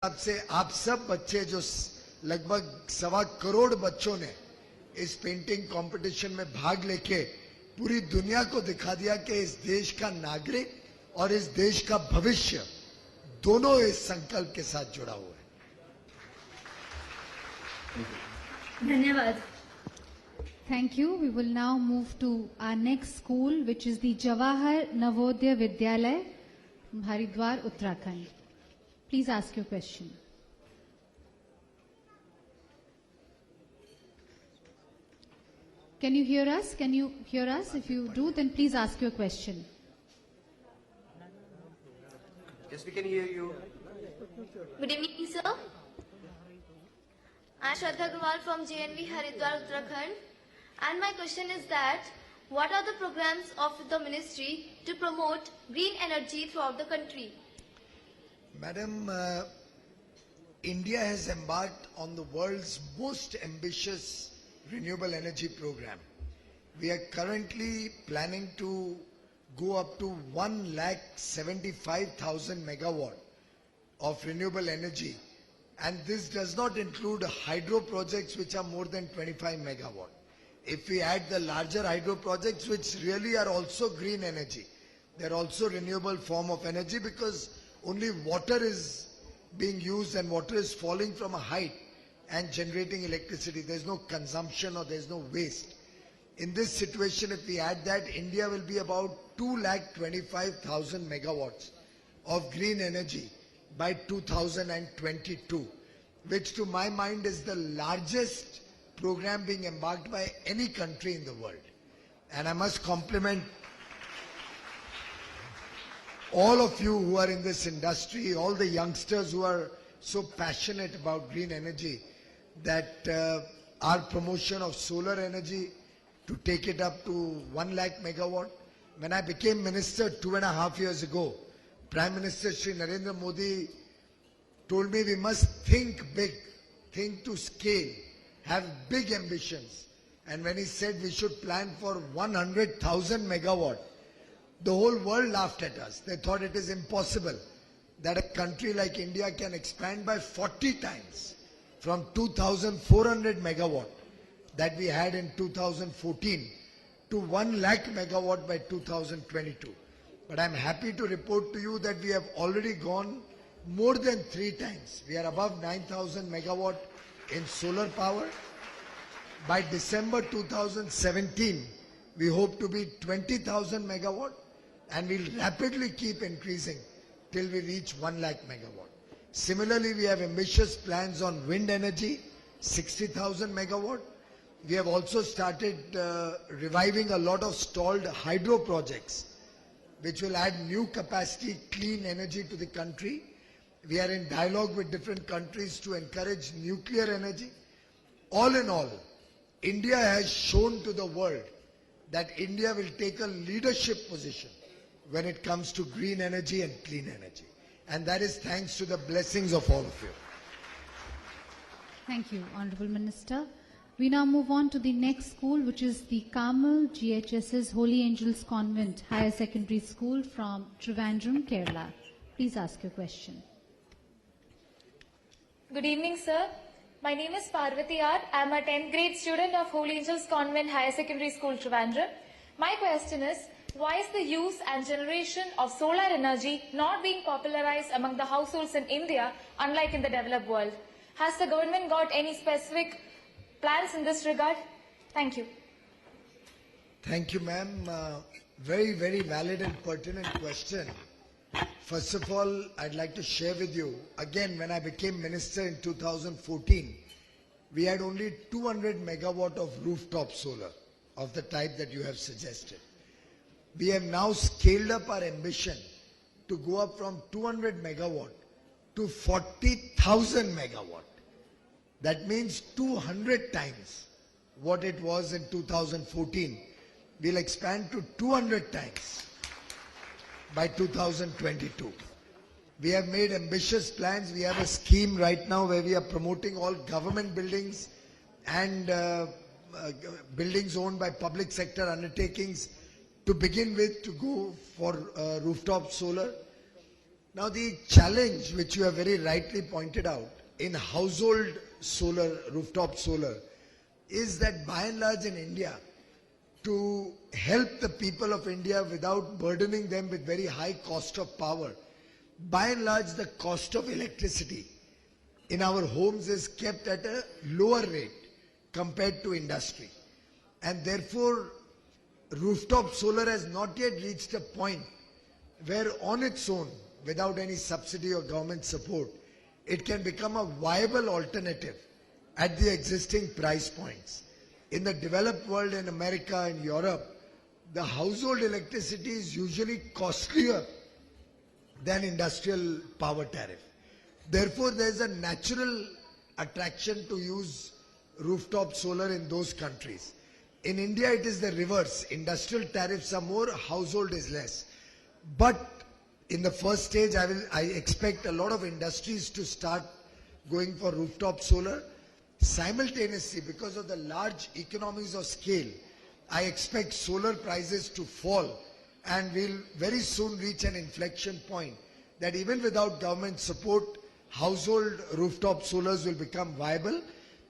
आपसे आप सब बच्चे जो लगभग 1.25 करोड़ बच्चों ने इस पेंटिंग कंपटीशन में भाग लेके पूरी दुनिया को दिखा दिया कि इस देश का नागरिक और इस देश का भविष्य दोनों इस संकल्प के साथ जुड़ा हुआ है। धन्यवाद। Thank you. We will now move to our next school, which is the Jawahar Navodaya Vidyalaya, Haridwar, Uttarakhand. Please ask your question. Can you hear us? Can you hear us? If you do, then please ask your question. Yes, we can hear you. Good evening, sir. I am Shraddha Agrawal from JNV Haridwar, Uttarakhand. And my question is that, what are the programs of the ministry to promote green energy throughout the country? Madam, India has embarked on the world's most ambitious renewable energy program. We are currently planning to go up to 1,75,000 megawatt of renewable energy, and this does not include hydro projects which are more than 25 megawatt. If we add the larger hydro projects, which really are also green energy, they're also renewable form of energy because only water is being used and water is falling from a height and generating electricity. There's no consumption or there's no waste. In this situation, if we add that, India will be about 2,25,000 megawatts of green energy by 2022, which to my mind is the largest program being embarked by any country in the world. And I must compliment all of you who are in this industry, all the youngsters who are so passionate about green energy, that our promotion of solar energy to take it up to 1 lakh megawatt. When I became minister 2.5 years ago, Prime Minister Shri Narendra Modi told me we must think big, think to scale, have big ambitions. And when he said we should plan for 100,000 megawatt, the whole world laughed at us. They thought it is impossible that a country like India can expand by 40 times from 2,400 megawatt that we had in 2014 to 1 lakh megawatt by 2022. But I'm happy to report to you that we have already gone more than 3 times. We are above 9,000 megawatt in solar power. By December 2017, we hope to be 20,000 megawatt, and we'll rapidly keep increasing till we reach 1 lakh megawatt. Similarly, we have ambitious plans on wind energy, 60,000 megawatt. We have also started reviving a lot of stalled hydro projects, which will add new capacity, clean energy to the country. We are in dialogue with different countries to encourage nuclear energy. All in all, India has shown to the world that India will take a leadership position when it comes to green energy and clean energy. And that is thanks to the blessings of all of you. Thank you, Honorable Minister. We now move on to the next school, which is the Carmel GHS's Holy Angels Convent Higher Secondary School from Trivandrum, Kerala. Please ask your question. Good evening, sir. My name is Parvati R. I am a 10th grade student of Holy Angels Convent Higher Secondary School, Trivandrum. My question is, why is the use and generation of solar energy not being popularized among the households in India, unlike in the developed world? Has the government got any specific plans in this regard? Thank you. Thank you, ma'am. Very, very valid and pertinent question. First of all, I'd like to share with you, again, when I became minister in 2014, we had only 200 megawatt of rooftop solar of the type that you have suggested. We have now scaled up our ambition to go up from 200 megawatt to 40,000 megawatt. That means 200 times what it was in 2014. We'll expand to 200 times by 2022. We have made ambitious plans. We have a scheme right now where we are promoting all government buildings and buildings owned by public sector undertakings to begin with, to go for rooftop solar. Now the challenge which you have very rightly pointed out in household solar, rooftop solar, is that by and large in India, to help the people of India without burdening them with very high cost of power, by and large the cost of electricity in our homes is kept at a lower rate compared to industry. And therefore, rooftop solar has not yet reached a point where on its own, without any subsidy or government support, it can become a viable alternative at the existing price points. In the developed world, in America and Europe, the household electricity is usually costlier than industrial power tariff. Therefore, there is a natural attraction to use rooftop solar in those countries. In India, it is the reverse. Industrial tariffs are more, household is less. But in the first stage, I expect a lot of industries to start going for rooftop solar. Simultaneously, because of the large economies of scale, I expect solar prices to fall, and we'll very soon reach an inflection point that even without government support, household rooftop solars will become viable.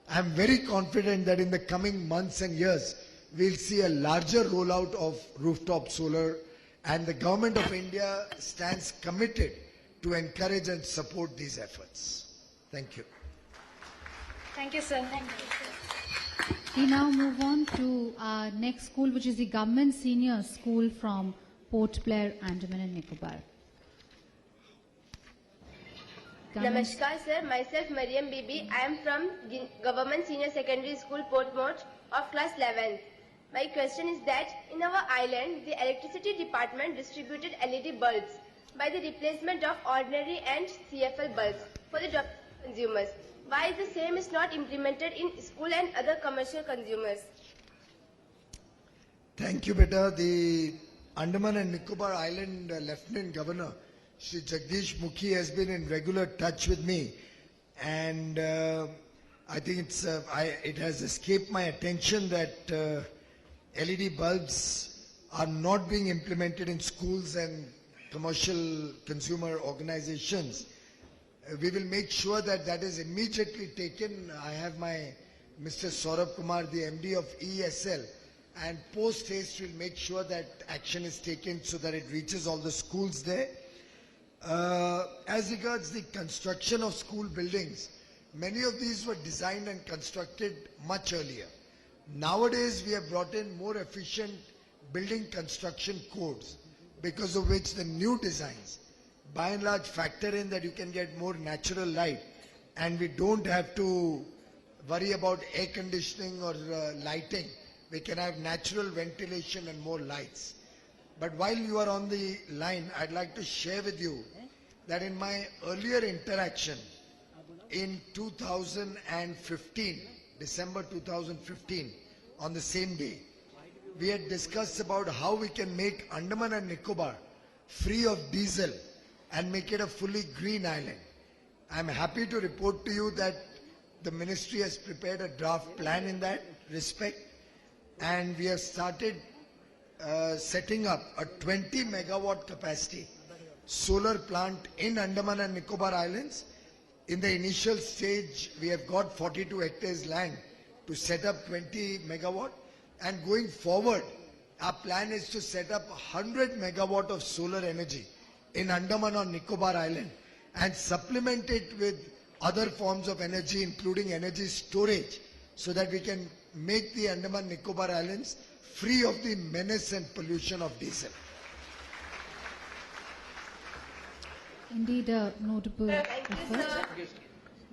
I'm very confident that in the coming months and years, we'll see a larger rollout of rooftop solar, and the government of India stands committed to encourage and support these efforts. Thank you. Thank you, sir. Thank you. We now move on to our next school, which is the Government Senior School from Port Blair, Andaman and Nicobar. Government- Namaskar sir, myself Mariam Bibi. I am from Government Senior Secondary School Portmore of class 11th. My question is that in our island, the electricity department distributed LED bulbs by the replacement of ordinary and CFL bulbs for the consumers. Why the same is not implemented in school and other commercial consumers? Thank you, beta. The Andaman and Nicobar Island Lieutenant Governor, Shri Jagdish Mukhi, has been in regular touch with me, and I think it has escaped my attention that LED bulbs are not being implemented in schools and commercial consumer organizations. We will make sure that that is immediately taken. I have my Mr. Saurabh Kumar, the MD of ESL, and post haste will make sure that action is taken so that it reaches all the schools there. As regards the construction of school buildings, many of these were designed and constructed much earlier. Nowadays, we have brought in more efficient building construction codes, because of which the new designs by and large factor in that you can get more natural light, and we don't have to worry about air conditioning or lighting. We can have natural ventilation and more lights. But while you are on the line, I'd like to share with you that in my earlier interaction in 2015, December 2015, on the same day, we had discussed about how we can make Andaman and Nicobar free of diesel and make it a fully green island. I'm happy to report to you that the ministry has prepared a draft plan in that respect, and we have started setting up a 20 megawatt capacity solar plant in Andaman and Nicobar Islands. In the initial stage, we have got 42 hectares land to set up 20 megawatt, and going forward, our plan is to set up 100 megawatt of solar energy in Andaman or Nicobar Island and supplement it with other forms of energy, including energy storage, so that we can make the Andaman Nicobar Islands free of the menace and pollution of diesel. Indeed, a notable effort.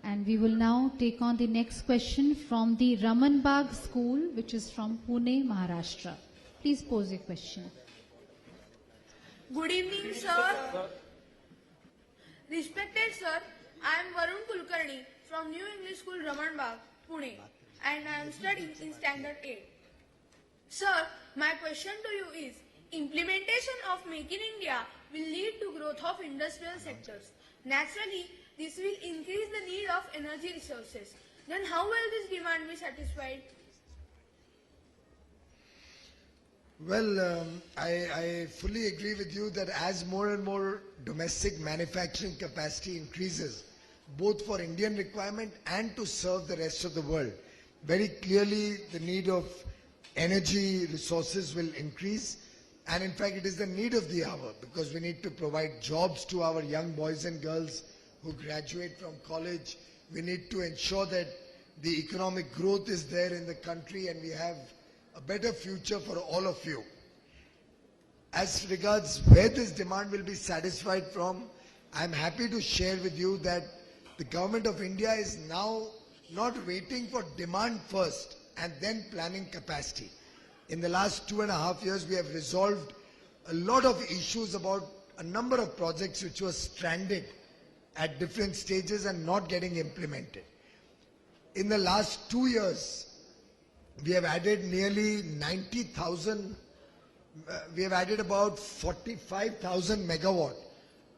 And we will now take on the next question from the Raman Bagh School, which is from Pune, Maharashtra. Please pose your question. Good evening, sir. Respected sir, I am Varun Kulkarni from New English School, Raman Bagh, Pune, and I am studying in Standard 8. Sir, my question to you is, implementation of Make in India will lead to growth of industrial sectors. Naturally, this will increase the need of energy resources. Then how will this demand be satisfied? Well, I fully agree with you that as more and more domestic manufacturing capacity increases, both for Indian requirement and to serve the rest of the world, very clearly the need of energy resources will increase. And in fact, it is the need of the hour because we need to provide jobs to our young boys and girls who graduate from college. We need to ensure that the economic growth is there in the country and we have a better future for all of you. As regards where this demand will be satisfied from, I am happy to share with you that the Government of India is now not waiting for demand first and then planning capacity. In the last 2.5 years, we have resolved a lot of issues about a number of projects which were stranded at different stages and not getting implemented. In the last 2 years, we have added nearly 90,000, we have added about 45,000 megawatt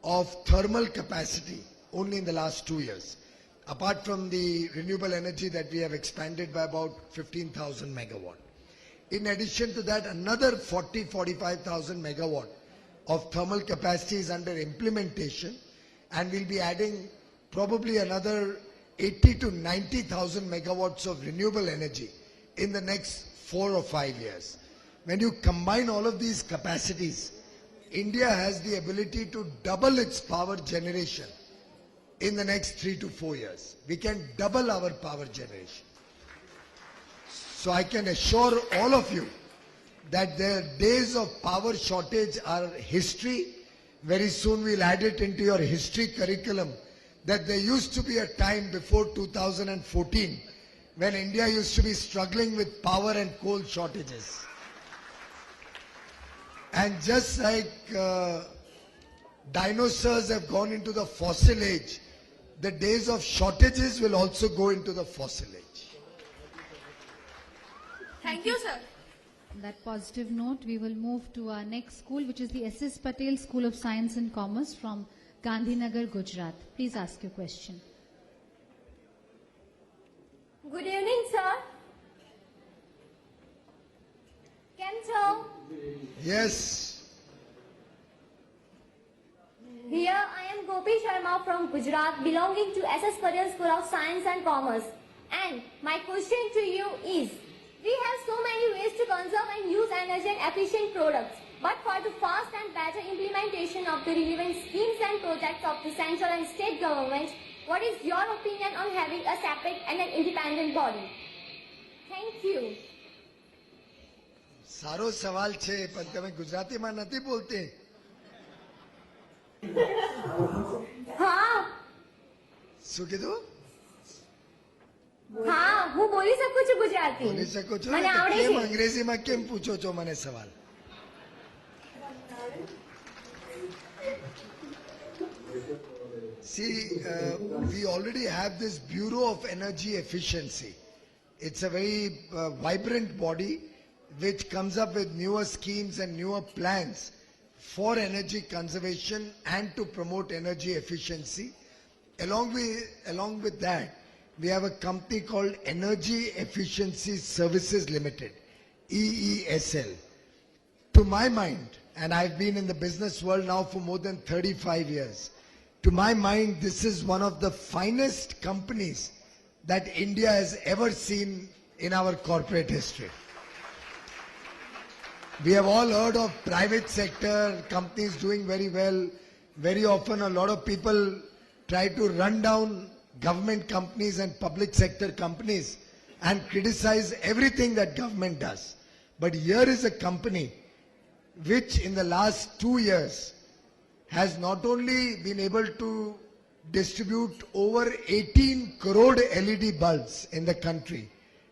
of thermal capacity only in the last 2 years, apart from the renewable energy that we have expanded by about 15,000 megawatt. In addition to that, another 45,000 megawatt of thermal capacity is under implementation, and we'll be adding probably another 80 to 90,000 megawatts of renewable energy in the next 4 or 5 years. When you combine all of these capacities, India has the ability to double its power generation in the next 3 to 4 years. We can double our power generation. So I can assure all of you that the days of power shortage are history. Very soon we'll add it into your history curriculum that there used to be a time before 2014 when India used to be struggling with power and coal shortages. And just like dinosaurs have gone into the fossil age, the days of shortages will also go into the fossil age. Thank you, sir. On that positive note, we will move to our next school, which is the S.S. Patel School of Science and Commerce from Gandhinagar, Gujarat. Please ask your question. Good evening, sir. Sir. Yes. Here I am Gopi Sharma from Gujarat, belonging to S.S. Patel School of Science and Commerce. And my question to you is, we have so many ways to conserve and use energy and efficient products. But for the fast and better implementation of the relevant schemes and projects of the central and state government, what is your opinion on having a separate and an independent body? Thank you. સારો સવાલ છે પણ તમે ગુજરાતીમાં નથી બોલતી. હા. શું કીધું? હા, હું બોલી શકું છું ગુજરાતી. બોલી શકો છો? મને તો આવડે કેમ છે. અંગ્રેજીમાં કેમ પૂછો છો મને સવાલ? See, we already have this Bureau of Energy Efficiency. It's a very vibrant body which comes up with newer schemes and newer plans for energy conservation and to promote energy efficiency. Along with that, we have a company called Energy Efficiency Services Limited, EESL. To my mind, and I've been in the business world now for more than 35 years, to my mind, this is one of the finest companies that India has ever seen in our corporate history. We have all heard of private sector companies doing very well. Very often a lot of people try to run down government companies and public sector companies and criticize everything that government does. But here is a company which in the last 2 years has not only been able to distribute over 18 crore LED bulbs in the country.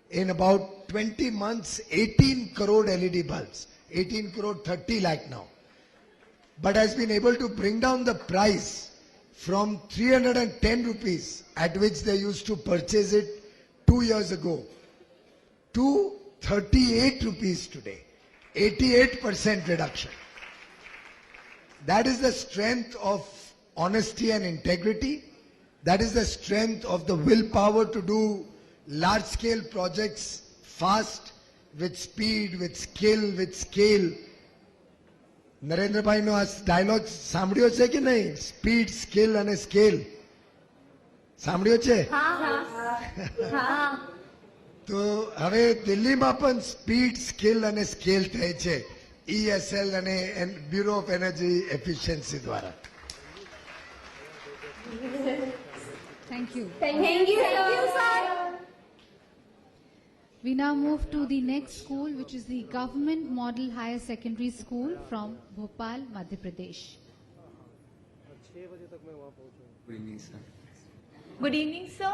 In about 20 months, 18 crore LED bulbs. 18 crore 30 lakh now. But has been able to bring down the price from 310 rupees at which they used to purchase it 2 years ago to 38 rupees today. 88% reduction. That is the strength of honesty and integrity. That is the strength of the willpower to do large-scale projects fast with speed, with skill, with scale. નરેન્દ્રભાઈનો આ dialog સાંભળ્યો છે કે નહીં? Speed, skill અને scale સાંભળ્યો છે? તો હવે દિલ્હીમાં પણ સ્પીડ, સ્કિલ અને સ્કેલ થાય છે ESL અને બ્યુરો ઓફ એનર્જી એફિશિયન્સી દ્વારા. Thank you. Thank you, sir. We now move to the next school, which is the Government Model Higher Secondary School from Bhopal, Madhya Pradesh. Good evening, sir.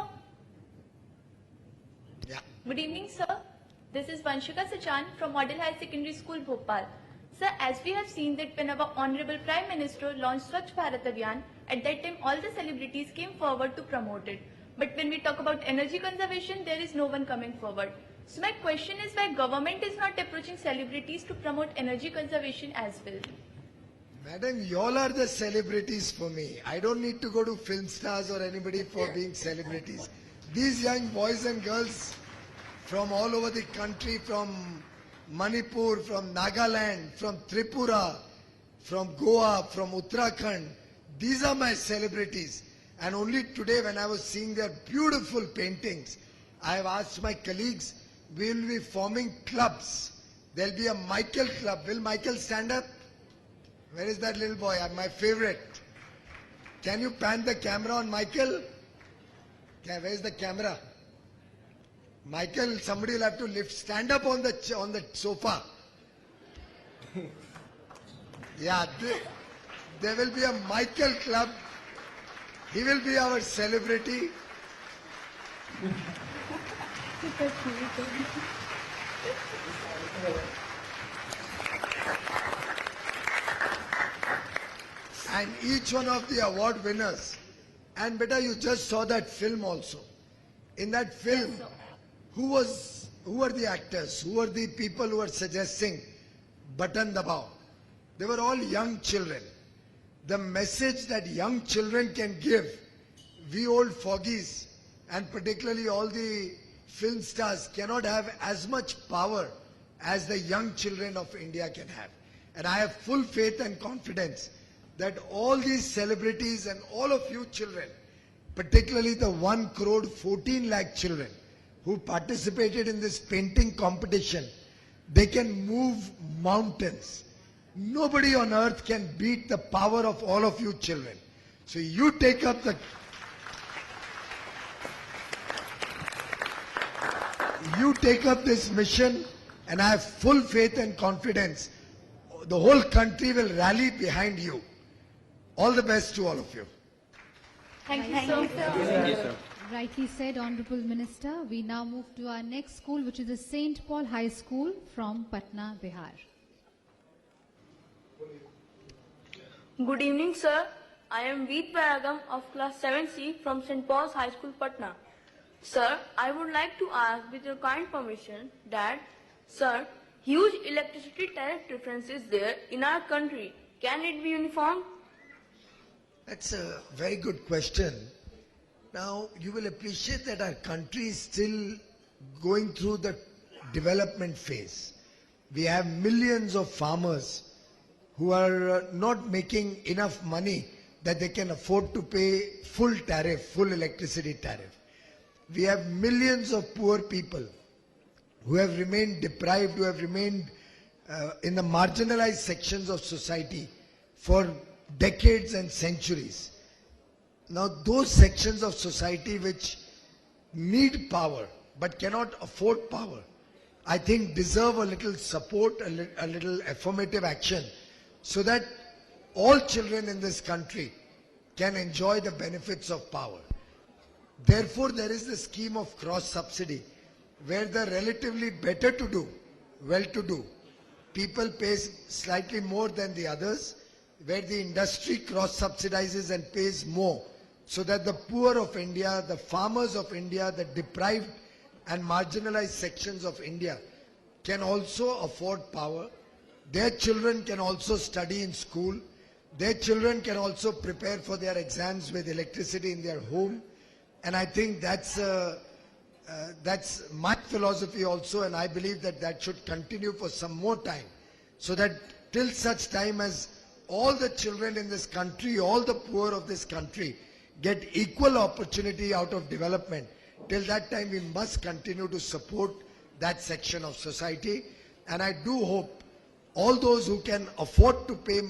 Yeah. Good evening, sir. This is Vanshika Sachan from Model High Secondary School, Bhopal. Sir, as we have seen that when our Honorable Prime Minister launched Swachh Bharat Abhiyan, at that time all the celebrities came forward to promote it. But when we talk about energy conservation, there is no one coming forward. So my question is why government is not approaching celebrities to promote energy conservation as well? Madam, y'all are the celebrities for me. I don't need to go to film stars or anybody for being celebrities. These young boys and girls from all over the country, from Manipur, from Nagaland, from Tripura, from Goa, from Uttarakhand, these are my celebrities. And only today when I was seeing their beautiful paintings, I have asked my colleagues, we will be forming clubs. There will be a Michael club. Will Michael stand up? Where is that little boy? My favorite. Can you pan the camera on Michael? Okay, where is the camera? Michael, somebody will have to lift. Stand up on the sofa. Yeah, there will be a Michael club. He will be our celebrity. And each one of the award winners. And beta, you just saw that film also. In that film, who were the actors? Who were the people who were suggesting button dabao? They were all young children. The message that young children can give, we old foggies, and particularly all the film stars, cannot have as much power as the young children of India can have. And I have full faith and confidence that all these celebrities and all of you children, particularly the 1 crore 14 lakh children who participated in this painting competition, they can move mountains. Nobody on earth can beat the power of all of you children. So you take up this mission, and I have full faith and confidence. The whole country will rally behind you. All the best to all of you. Thank you, sir. Rightly said, Honorable Minister. We now move to our next school, which is the St. Paul High School from Patna, Bihar. Good evening, sir. I am Veet Paragam of class 7C from St. Paul's High School, Patna. Sir, I would like to ask, with your kind permission, that, sir, huge electricity tariff difference is there in our country. Can it be uniform? That's a very good question. Now, you will appreciate that our country is still going through the development phase. We have millions of farmers who are not making enough money that they can afford to pay full tariff, full electricity tariff. We have millions of poor people who have remained deprived, who have remained in the marginalized sections of society for decades and centuries. Now those sections of society which need power but cannot afford power, I think deserve a little support, a little affirmative action, so that all children in this country can enjoy the benefits of power. Therefore, there is the scheme of cross subsidy, where the relatively better to do, well-to-do people pay slightly more than the others, where the industry cross subsidizes and pays more, so that the poor of India, the farmers of India, the deprived and marginalized sections of India can also afford power. Their children can also study in school. Their children can also prepare for their exams with electricity in their home. And I think that's a That's my philosophy also, and I believe that that should continue for some more time, so that till such time as all the children in this country, all the poor of this country get equal opportunity out of development, till that time we must continue to support that section of society. And I do hope all those who can afford to pay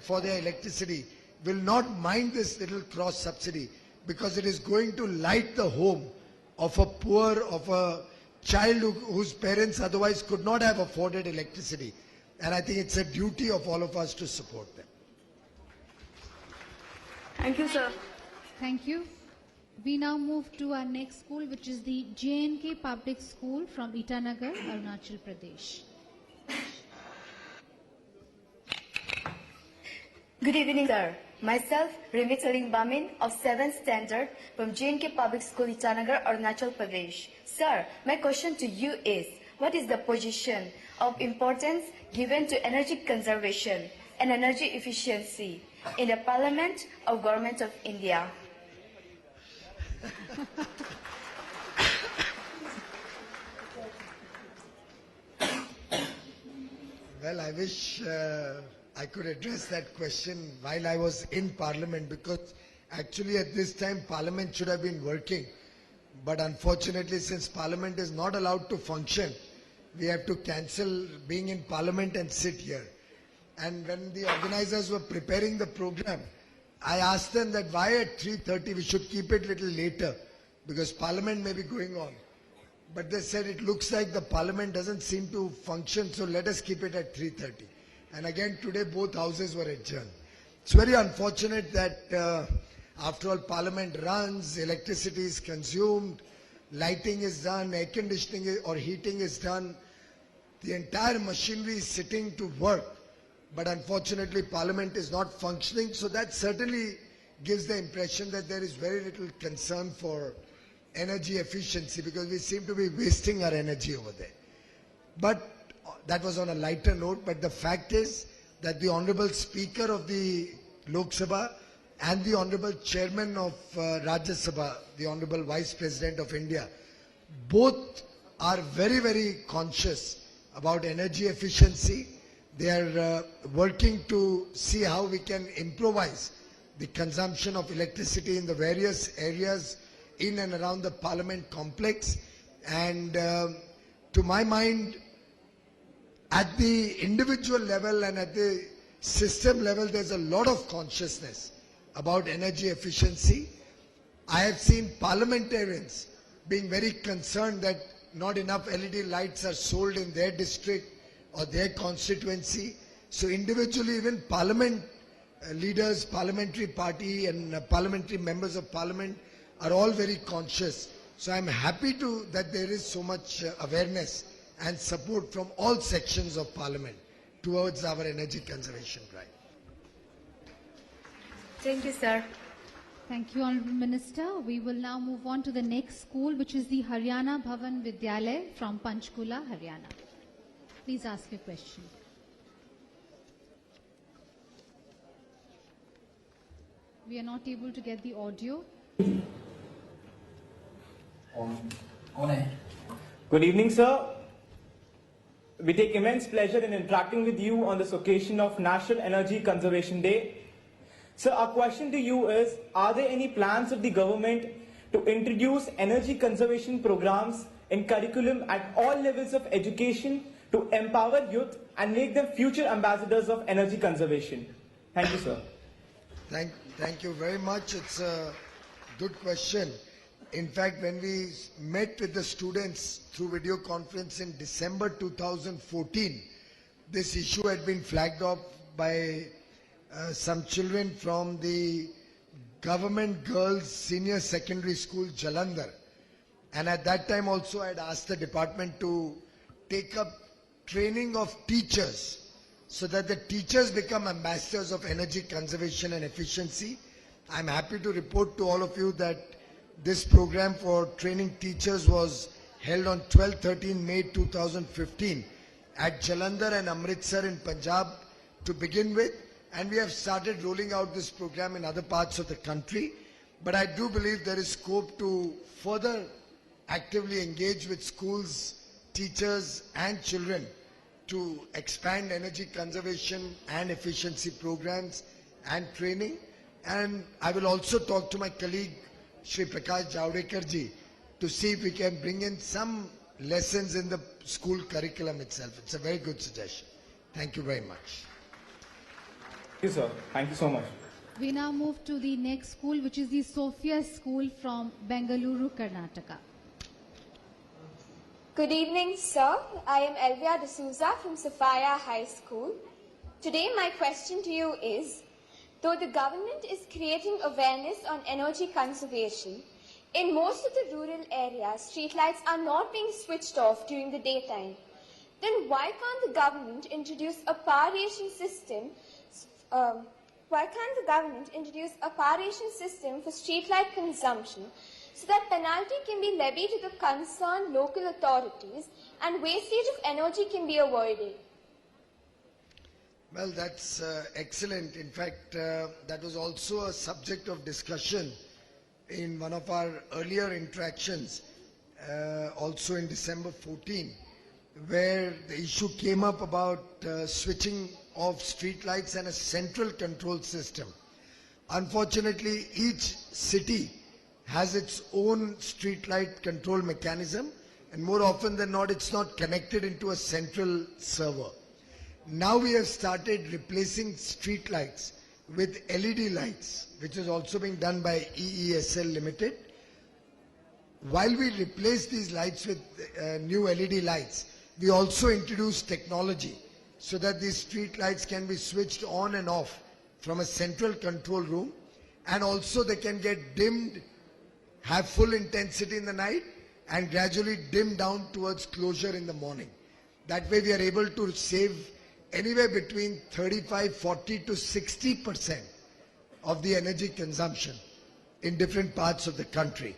for their electricity will not mind this little cross subsidy, because it is going to light the home of a poor, of a child whose parents otherwise could not have afforded electricity. And I think it's a duty of all of us to support them. Thank you, sir. Thank you. We now move to our next school, which is the JNK Public School from Itanagar, Arunachal Pradesh. Good evening, sir. Myself, Rimit Saling Bamin of 7th Standard from JNK Public School, Itanagar, Arunachal Pradesh. Sir, my question to you is, what is the position of importance given to energy conservation and energy efficiency in the Parliament of Government of India? Well, I wish I could address that question while I was in Parliament, because actually at this time Parliament should have been working. But unfortunately, since Parliament is not allowed to function, we have to cancel being in Parliament and sit here. And when the organizers were preparing the program, I asked them that why at 3:30 we should keep it a little later, because Parliament may be going on. But they said it looks like the Parliament doesn't seem to function, so let us keep it at 3:30. And again today both houses were adjourned. It's very unfortunate that after all Parliament runs, electricity is consumed, lighting is done, air conditioning or heating is done, the entire machinery is sitting to work. But unfortunately Parliament is not functioning, so that certainly gives the impression that there is very little concern for energy efficiency, because we seem to be wasting our energy over there. But that was on a lighter note, but the fact is that the Honorable Speaker of the Lok Sabha and the Honorable Chairman of Rajya Sabha, the Honorable Vice President of India, both are very, very conscious about energy efficiency. They are working to see how we can improvise the consumption of electricity in the various areas in and around the Parliament complex. And to my mind, at the individual level and at the system level, there's a lot of consciousness about energy efficiency. I have seen parliamentarians being very concerned that not enough LED lights are sold in their district or their constituency. So individually, even parliament leaders, parliamentary party and parliamentary members of parliament are all very conscious. So I'm happy that there is so much awareness and support from all sections of Parliament towards our energy conservation drive. Thank you, sir. Thank you, Honorable Minister. We will now move on to the next school, which is the Haryana Bhavan Vidyalaya from Panchkula, Haryana. Please ask your question. We are not able to get the audio. Good evening, sir. We take immense pleasure in interacting with you on this occasion of National Energy Conservation Day. So our question to you is, are there any plans of the government to introduce energy conservation programs in curriculum at all levels of education to empower youth and make them future ambassadors of energy conservation? Thank you, sir. Thank you very much. It's a good question. In fact, when we met with the students through video conference in December 2014, this issue had been flagged up by some children from the Government Girls Senior Secondary School, Jalandhar. And at that time also I had asked the department to take up training of teachers so that the teachers become ambassadors of energy conservation and efficiency. I'm happy to report to all of you that this program for training teachers was held on 12-13 May 2015 at Jalandhar and Amritsar in Punjab to begin with, and we have started rolling out this program in other parts of the country. But I do believe there is scope to further actively engage with schools, teachers and children to expand energy conservation and efficiency programs and training. And I will also talk to my colleague Shri Prakash Javadekar ji to see if we can bring in some lessons in the school curriculum itself. It's a very good suggestion. Thank you very much. Thank you, sir. Thank you so much. We now move to the next school, which is the Sophia School from Bengaluru, Karnataka. Good evening, sir. I am Elvia D'Souza from Sophia High School. Today, my question to you is, though the government is creating awareness on energy conservation, in most of the rural areas, streetlights are not being switched off during the daytime. Then why can't the government introduce a power ration system? For streetlight consumption so that penalty can be levied to the concerned local authorities and wastage of energy can be avoided? Well, that's excellent. In fact, that was also a subject of discussion in one of our earlier interactions, also in December 14, where the issue came up about switching off streetlights and a central control system. Unfortunately, each city has its own streetlight control mechanism, and more often than not, it's not connected into a central server. Now we have started replacing streetlights with LED lights, which is also being done by EESL Limited. While we replace these lights with new LED lights, we also introduce technology so that these street lights can be switched on and off from a central control room, and also they can get dimmed, have full intensity in the night and gradually dim down towards closure in the morning. That way we are able to save anywhere between 35, 40 to 60% of the energy consumption in different parts of the country.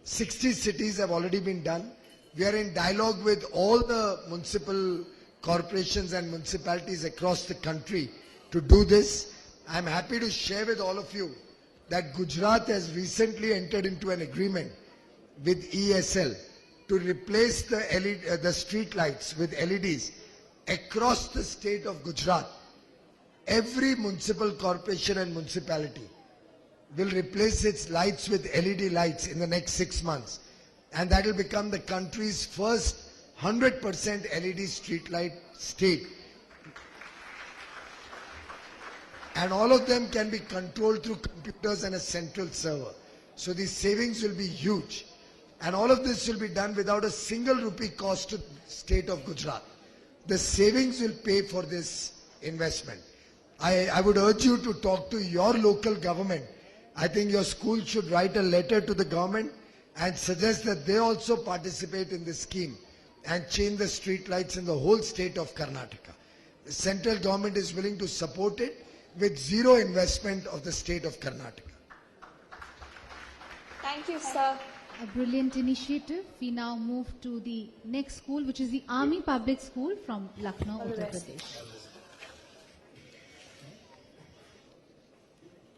60 cities have already been done. We are in dialogue with all the municipal corporations and municipalities across the country to do this. I am happy to share with all of you that Gujarat has recently entered into an agreement with ESL to replace the street lights with LEDs across the state of Gujarat. Every municipal corporation and municipality will replace its lights with LED lights in the next 6 months. And that will become the country's first 100% LED street light state. And all of them can be controlled through computers and a central server. So these savings will be huge. And all of this will be done without a single rupee cost to the state of Gujarat. The savings will pay for this investment. I would urge you to talk to your local government. I think your school should write a letter to the government and suggest that they also participate in this scheme and change the street lights in the whole state of Karnataka. The central government is willing to support it with zero investment of the state of Karnataka. Thank you, sir. A brilliant initiative. We now move to the next school, which is the Army Public School from Lucknow, Uttar Pradesh.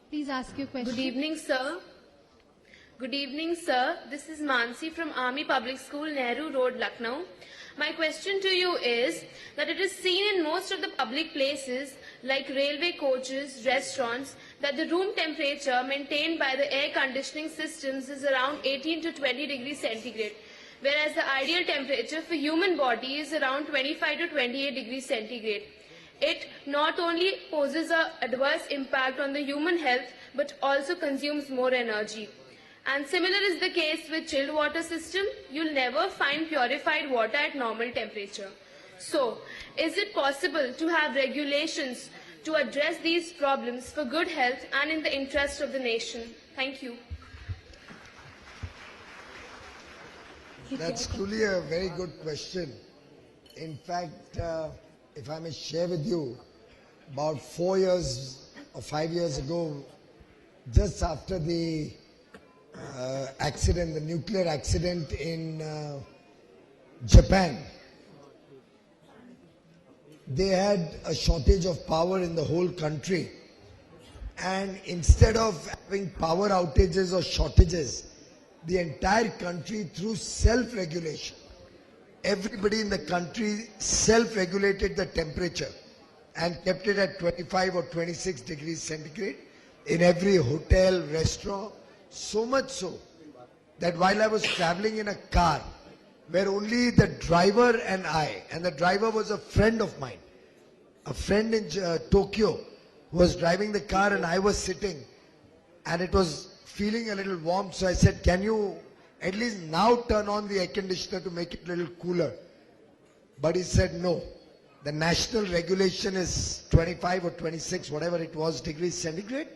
Please ask your question. Good evening, sir. Good evening, sir. This is Mansi from Army Public School, Nehru Road, Lucknow. My question to you is that it is seen in most of the public places like railway coaches, restaurants, that the room temperature maintained by the air conditioning systems is around 18 to 20 degrees centigrade, whereas the ideal temperature for human body is around 25 to 28 degrees centigrade. It not only poses an adverse impact on the human health but also consumes more energy. And similar is the case with chilled water system. You'll never find purified water at normal temperature. So, is it possible to have regulations to address these problems for good health and in the interest of the nation? Thank you. That's truly a very good question. In fact, if I may share with you, about 4 years or 5 years ago, just after the accident, the nuclear accident in Japan, they had a shortage of power in the whole country. And instead of having power outages or shortages, the entire country through self-regulation. Everybody in the country self-regulated the temperature and kept it at 25 or 26 degrees centigrade in every hotel, restaurant, so much so that while I was traveling in a car where only the driver and I, and the driver was a friend of mine, a friend in Tokyo who was driving the car, and I was sitting and it was feeling a little warm, so I said, can you at least now turn on the air conditioner to make it a little cooler? But he said no. The national regulation is 25 or 26, whatever it was, degrees centigrade.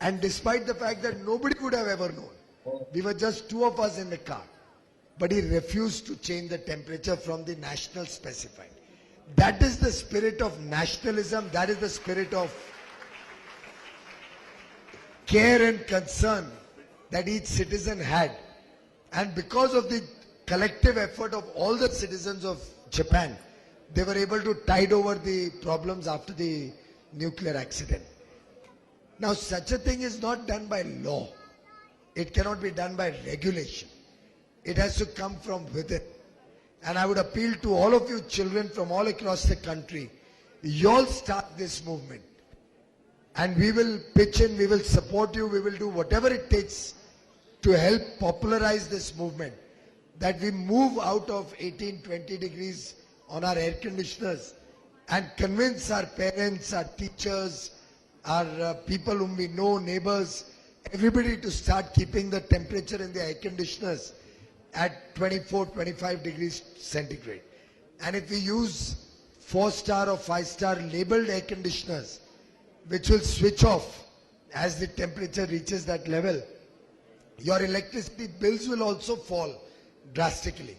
And despite the fact that nobody would have ever known, we were just two of us in the car. But he refused to change the temperature from the national specified. That is the spirit of nationalism. That is the spirit of care and concern that each citizen had. And because of the collective effort of all the citizens of Japan, they were able to tide over the problems after the nuclear accident. Now, such a thing is not done by law. It cannot be done by regulation. It has to come from within. And I would appeal to all of you children from all across the country, you all start this movement. And we will pitch in, we will support you, we will do whatever it takes to help popularize this movement. That we move out of 18, 20 degrees on our air conditioners and convince our parents, our teachers, our people whom we know, neighbors, everybody to start keeping the temperature in the air conditioners at 24, 25 degrees centigrade. And if we use 4-star or 5-star labeled air conditioners, which will switch off as the temperature reaches that level, your electricity bills will also fall drastically.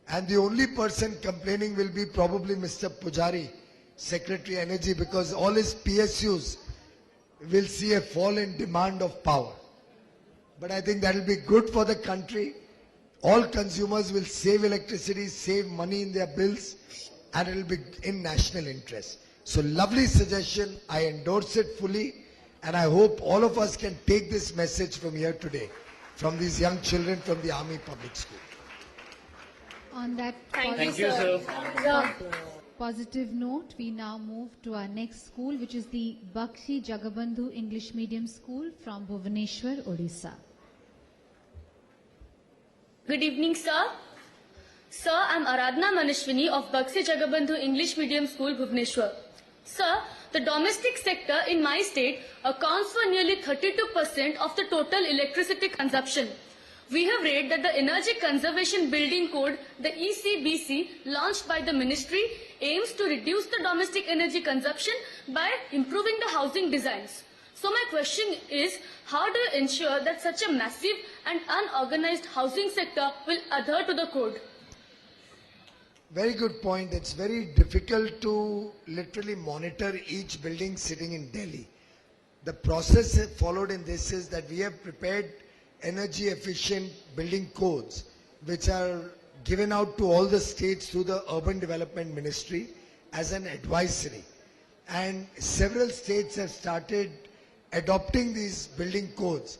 And the only person complaining will be probably Mr. Pujari, Secretary Energy, because all his PSUs will see a fall in demand of power. But I think that will be good for the country. All consumers will save electricity, save money in their bills, and it will be in national interest. So lovely suggestion. I endorse it fully, and I hope all of us can take this message from here today, from these young children from the Army Public School. On that Thank you, sir. positive note, we now move to our next school, which is the Bakshi Jagabandhu English Medium School from Bhubaneswar, Odisha. Good evening, sir. Sir, I'm Aradhna Manishwini of Bakshi Jagabandhu English Medium School, Bhubaneswar. Sir, the domestic sector in my state accounts for nearly 32% of the total electricity consumption. We have read that the Energy Conservation Building Code, the ECBC, launched by the ministry, aims to reduce the domestic energy consumption by improving the housing designs. So my question is, how do you ensure that such a massive and unorganized housing sector will adhere to the code? Very good point. It's very difficult to literally monitor each building sitting in Delhi. The process followed in this is that we have prepared energy efficient building codes which are given out to all the states through the Urban Development Ministry as an advisory. And several states have started adopting these building codes.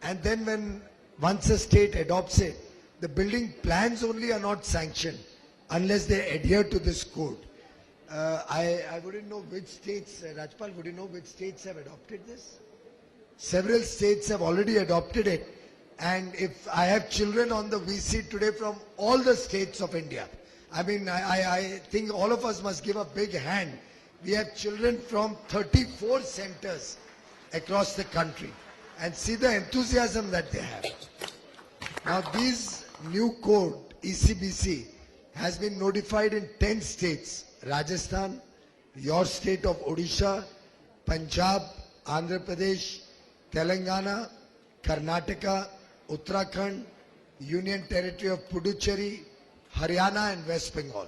And then once a state adopts it, the building plans only are not sanctioned unless they adhere to this code. I wouldn't know which states, Rajpal, would you know which states have adopted this? Several states have already adopted it. And if I have children on the VC today from all the states of India, I mean, I think all of us must give a big hand. We have children from 34 centers across the country, and see the enthusiasm that they have. Now, this new code, ECBC, has been notified in 10 states: Rajasthan, your state of Odisha, Punjab, Andhra Pradesh, Telangana, Karnataka, Uttarakhand, Union Territory of Puducherry, Haryana and West Bengal.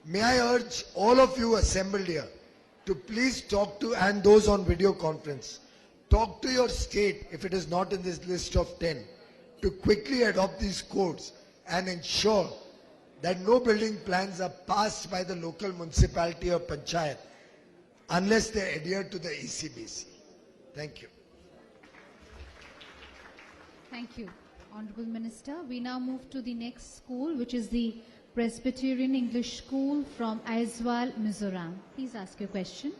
May I urge all of you assembled here to please talk to, and those on video conference, talk to your state if it is not in this list of 10, to quickly adopt these codes and ensure that no building plans are passed by the local municipality or panchayat unless they adhere to the ECBC. Thank you. Thank you. Honorable Minister. We now move to the next school, which is the Presbyterian English School from Aizawl, Mizoram. Please ask your question.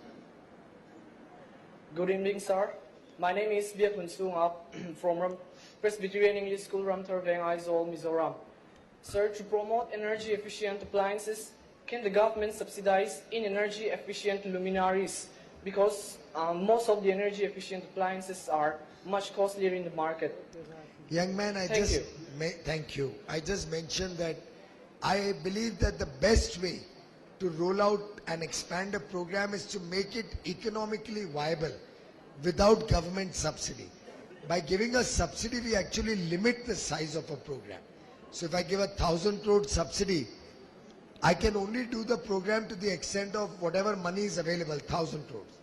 Good evening, sir. My name is Biakun Sungap from Presbyterian English School, Ramtharveng, Aizawl, Mizoram. Sir, to promote energy efficient appliances, can the government subsidize in energy efficient luminaries? Because most of the energy efficient appliances are much costlier in the market. Young man, thank you. I just mentioned that I believe that the best way to roll out and expand a program is to make it economically viable without government subsidy. By giving a subsidy, we actually limit the size of a program. So if I give 1,000 crore subsidy, I can only do the program to the extent of whatever money is available, 1,000 crores.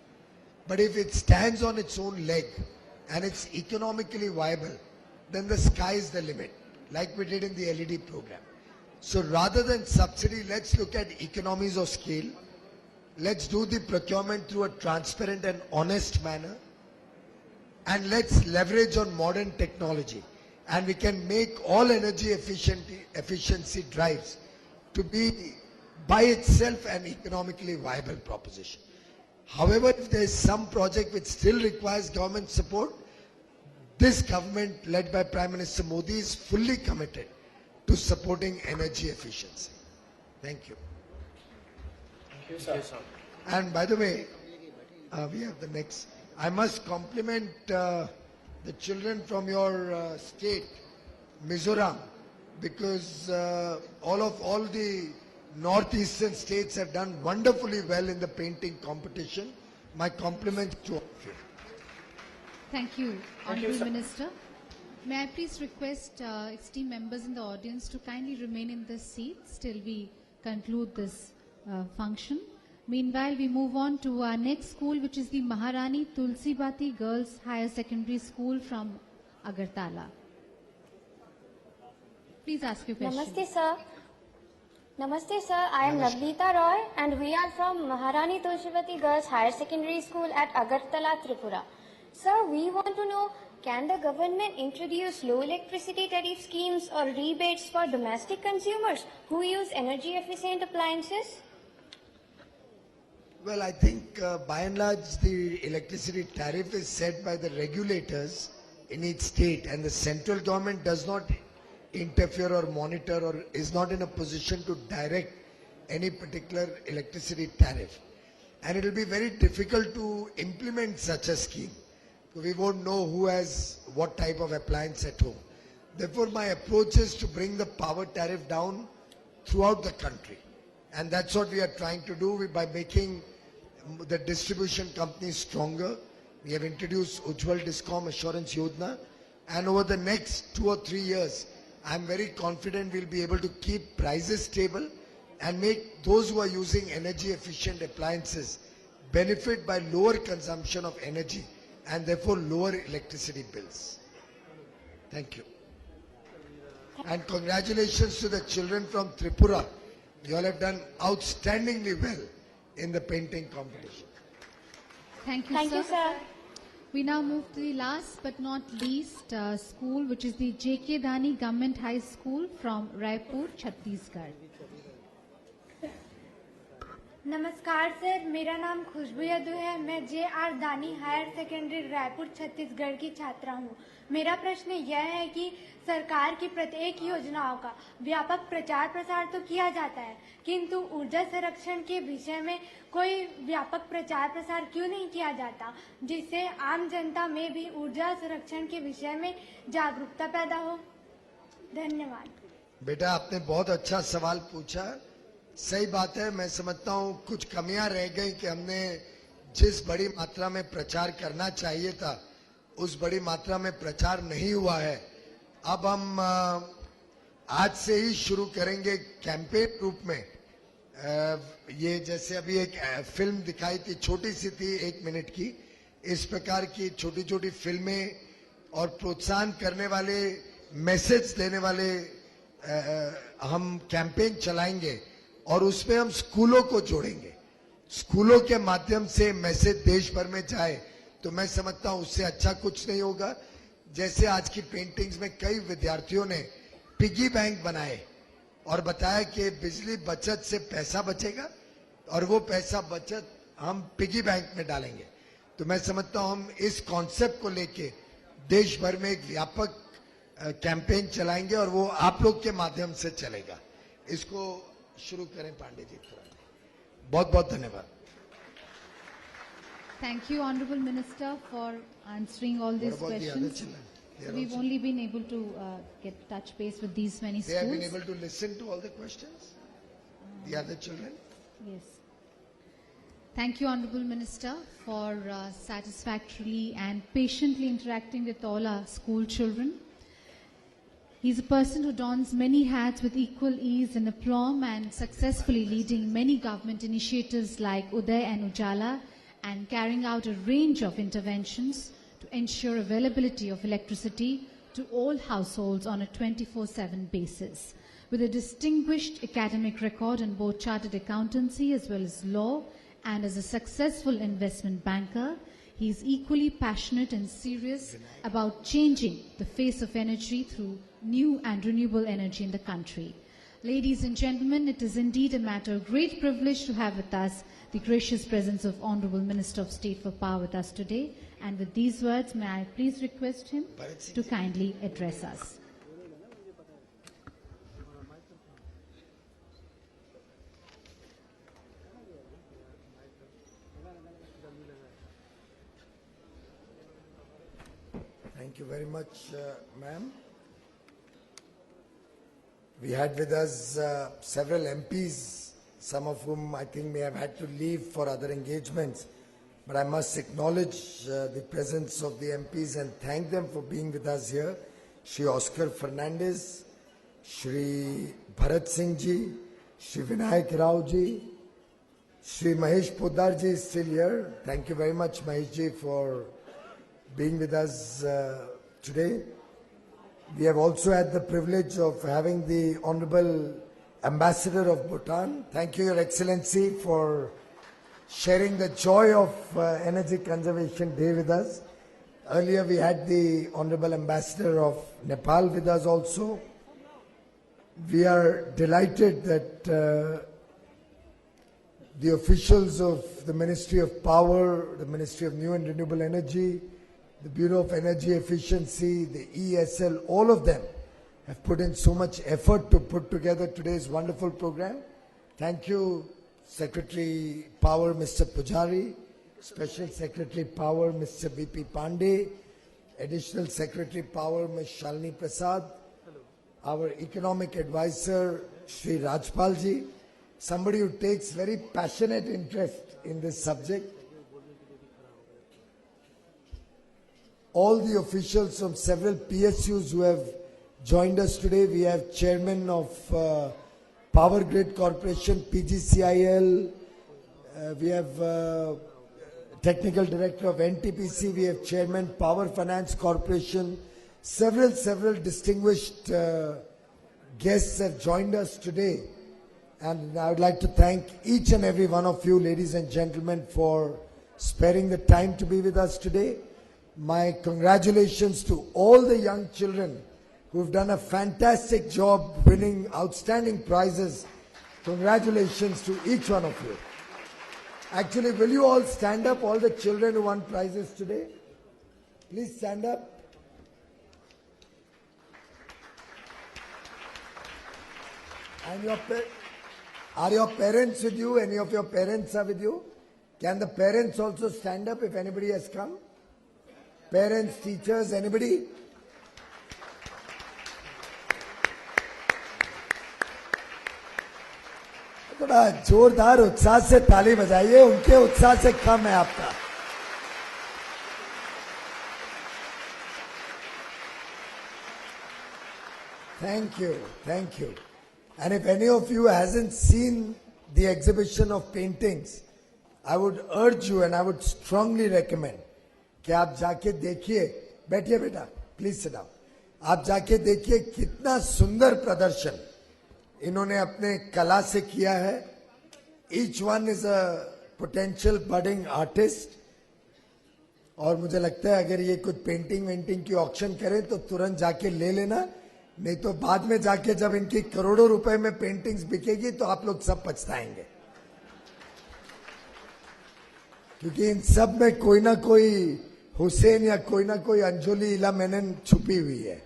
But if it stands on its own leg and it's economically viable, then the sky is the limit, like we did in the LED program. So rather than subsidy, let's look at economies of scale. Let's do the procurement through a transparent and honest manner. And let's leverage on modern technology. And we can make all energy efficiency drives to be by itself an economically viable proposition. However, if there is some project which still requires government support, this government led by Prime Minister Modi is fully committed to supporting energy efficiency. Thank you. Thank you, sir. And by the way, we have the next. I must compliment the children from your state, Mizoram, because all the northeastern states have done wonderfully well in the painting competition. My compliments to all of you. Thank you, Honorable Minister. May I please request esteemed members in the audience to kindly remain in their seats till we conclude this function. Meanwhile, we move on to our next school, which is the Maharani Tulsibati Girls Higher Secondary School from Agartala. Please ask your question. Namaste, sir. Namaste, sir. I am Navneeta Roy, and we are from Maharani Tulsibati Girls Higher Secondary School at Agartala, Tripura. Sir, we want to know, can the government introduce low electricity tariff schemes or rebates for domestic consumers who use energy efficient appliances? Well, I think by and large the electricity tariff is set by the regulators in each state, and the central government does not interfere or monitor or is not in a position to direct any particular electricity tariff. And it will be very difficult to implement such a scheme. We won't know who has what type of appliance at home. Therefore, my approach is to bring the power tariff down throughout the country. And that's what we are trying to do by making the distribution companies stronger. We have introduced Ujjwal Discom Assurance Yojana. And over the next 2 or 3 years, I'm very confident we'll be able to keep prices stable and make those who are using energy efficient appliances benefit by lower consumption of energy and therefore lower electricity bills. Thank you. And congratulations to the children from Tripura. You all have done outstandingly well in the painting competition. Thank you, sir. We now move to the last but not least school, which is the J.K. Dhani Government High School from Raipur, Chhattisgarh. नमस्कार sir, मेरा नाम खुशबू यदू है। मैं JR. दानी higher secondary Raipur Chhattisgarh की छात्रा हूँ। मेरा प्रश्न यह है कि सरकार की प्रत्येक योजनाओं का व्यापक प्रचार प्रसार तो किया जाता है, किंतु ऊर्जा संरक्षण के विषय में कोई व्यापक प्रचार प्रसार क्यों नहीं किया जाता, जिससे आम जनता में भी ऊर्जा संरक्षण के विषय में जागरूकता पैदा हो। धन्यवाद। बेटा, आपने बहुत अच्छा सवाल पूछा। सही बात है, मैं समझता हूँ कुछ कमियां रह गई कि हमने जिस बड़ी मात्रा में प्रचार करना चाहिए था उस बड़ी मात्रा में प्रचार नहीं हुआ है। अब हम आज से ही शुरू करेंगे कैंपेन रूप में। ये जैसे अभी एक फिल्म दिखाई थी, छोटी सी थी, 1 मिनट की। इस प्रकार की छोटी छोटी फिल्में और प्रोत्साहन करने वाले, मैसेज देने वाले हम कैंपेन चलाएंगे और उसमें हम स्कूलों को जोड़ेंगे। स्कूलों के माध्यम से मैसेज देश भर में जाए तो मैं समझता हूं उससे अच्छा कुछ नहीं होगा। जैसे आज की पेंटिंग्स में कई विद्यार्थियों ने पिगी बैंक बनाए और बताया कि बिजली बचत से पैसा बचेगा और वो पैसा बचत हम पिगी बैंक में डालेंगे। तो मैं समझता हूं हम इस कॉन्सेप्ट को लेके देश भर में एक व्यापक कैंपेन चलाएंगे और वो आप लोग के माध्यम से चलेगा। इसको शुरू करें पांडे जी। बहुत बहुत धन्यवाद। Thank you, Honorable Minister, for answering all these What about the other questions. children? They are We've also- only been able to get touch base with these many They have been schools. able to listen to all the questions? The other children? Yes. Thank you, Honorable Minister, for satisfactorily and patiently interacting with all our school children. He's a person who dons many hats with equal ease and aplomb and successfully leading many government initiatives like Uday and Ujala and carrying out a range of interventions to ensure availability of electricity to all households on a 24/7 basis. With a distinguished academic record in both chartered accountancy as well as law, and as a successful investment banker, he is equally passionate and serious about changing the face of energy through new and renewable energy in the country. Ladies and gentlemen, it is indeed a matter of great privilege to have with us the gracious presence of Honorable Minister of State for Power with us today. And with these words, may I please request him to kindly address us. Thank you very much, ma'am. We had with us several MPs, some of whom I think may have had to leave for other engagements. But I must acknowledge the presence of the MPs and thank them for being with us here. Shri Oscar Fernandez, Shri Bharat Singh ji, Shri Vinayak Rao ji, Shri Mahesh Poddar ji is still here. Thank you very much, Mahesh ji, for being with us today. We have also had the privilege of having the Honorable Ambassador of Bhutan. Thank you, Your Excellency, for sharing the joy of Energy Conservation Day with us. Earlier we had the Honorable Ambassador of Nepal with us also. We are delighted that the officials of the Ministry of Power, the Ministry of New and Renewable Energy, the Bureau of Energy Efficiency, the ESL, all of them have put in so much effort to put together today's wonderful program. Thank you, Secretary Power Mr. Pujari, Special Secretary Power Mr. BP Pandey, Additional Secretary Power Ms. Shalini Prasad, our Economic Advisor Shri Rajpal ji, somebody who takes very passionate interest in this subject. All the officials from several PSUs who have joined us today. We have Chairman of Power Grid Corporation, PGCIL. We have Technical Director of NTPC. We have Chairman Power Finance Corporation. Several distinguished guests have joined us today. And I would like to thank each and every one of you, ladies and gentlemen, for sparing the time to be with us today. My congratulations to all the young children who've done a fantastic job winning outstanding prizes. Congratulations to each one of you. Actually, will you all stand up, all the children who won prizes today? Please stand up. And are your parents with you? Any of your parents are with you? Can the parents also stand up if anybody has come? Parents, teachers, anybody? थोड़ा जोरदार उत्साह से ताली बजाइए, उनके उत्साह से कम है आपका. Thank you, thank you. And if any of you hasn't seen the exhibition of paintings, I would urge you and I would strongly recommend कि आप जाके देखिए. बैठिए बेटा, प्लीज सिट डाउन. आप जाके देखिए कितना सुंदर प्रदर्शन इन्होंने अपने कला से किया है. Each one is a potential budding artist. और मुझे लगता है अगर ये कुछ पेंटिंग वेंटिंग की ऑक्शन करें तो तुरंत जाके ले लेना, नहीं तो बाद में जाके जब इनकी करोड़ों रुपए में पेंटिंग्स बिकेगी तो आप लोग सब पछताएंगे, क्योंकि इन सब में कोई ना कोई हुसैन या कोई ना कोई अंजुली इला मेनन छुपी हुई है.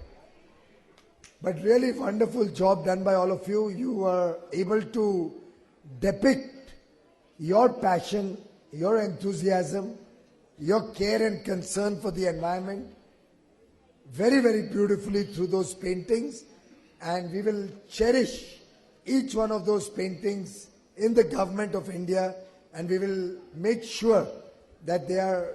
But really wonderful job done by all of you. You were able to depict your passion, your enthusiasm, your care and concern for the environment very, very beautifully through those paintings. And we will cherish each one of those paintings in the government of India, and we will make sure that they are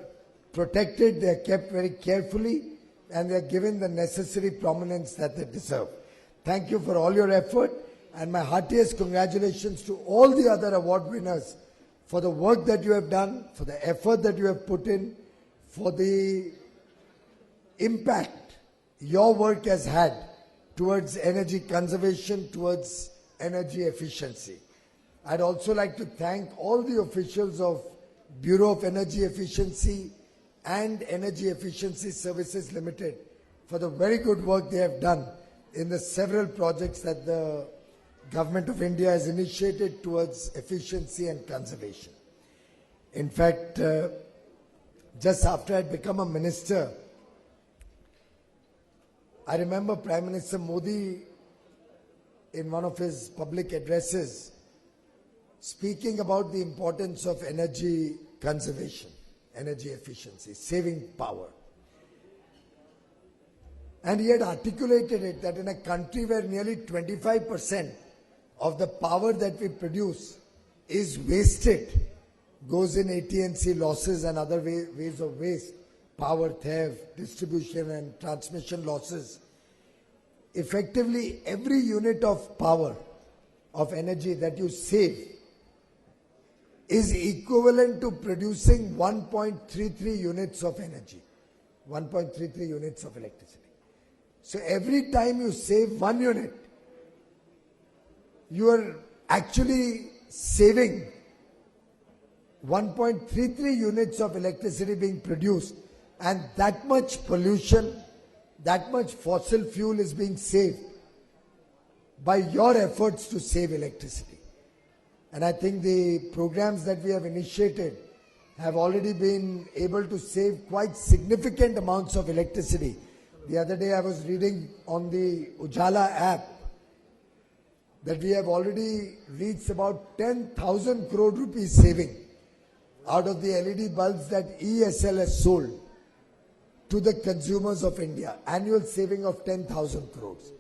protected, they are kept very carefully, and they are given the necessary prominence that they deserve. Thank you for all your effort, and my heartiest congratulations to all the other award winners for the work that you have done, for the effort that you have put in, for the impact your work has had towards energy conservation, towards energy efficiency. I'd also like to thank all the officials of Bureau of Energy Efficiency and Energy Efficiency Services Limited for the very good work they have done in the several projects that the Government of India has initiated towards efficiency and conservation. In fact, just after I'd become a minister, I remember Prime Minister Modi in one of his public addresses speaking about the importance of energy conservation, energy efficiency, saving power. And he had articulated it that in a country where nearly 25% of the power that we produce is wasted, goes in AT&C losses and other ways of waste, power theft, distribution and transmission losses. Effectively, every unit of power, of energy that you save is equivalent to producing 1.33 units of energy, 1.33 units of electricity. So every time you save 1 unit, you are actually saving 1.33 units of electricity being produced, and that much pollution, that much fossil fuel is being saved by your efforts to save electricity. And I think the programs that we have initiated have already been able to save quite significant amounts of electricity. The other day I was reading on the Ujala app that we have already reached about 10,000 crore rupees saving out of the LED bulbs that ESL has sold to the consumers of India. Annual saving of 10,000 crores.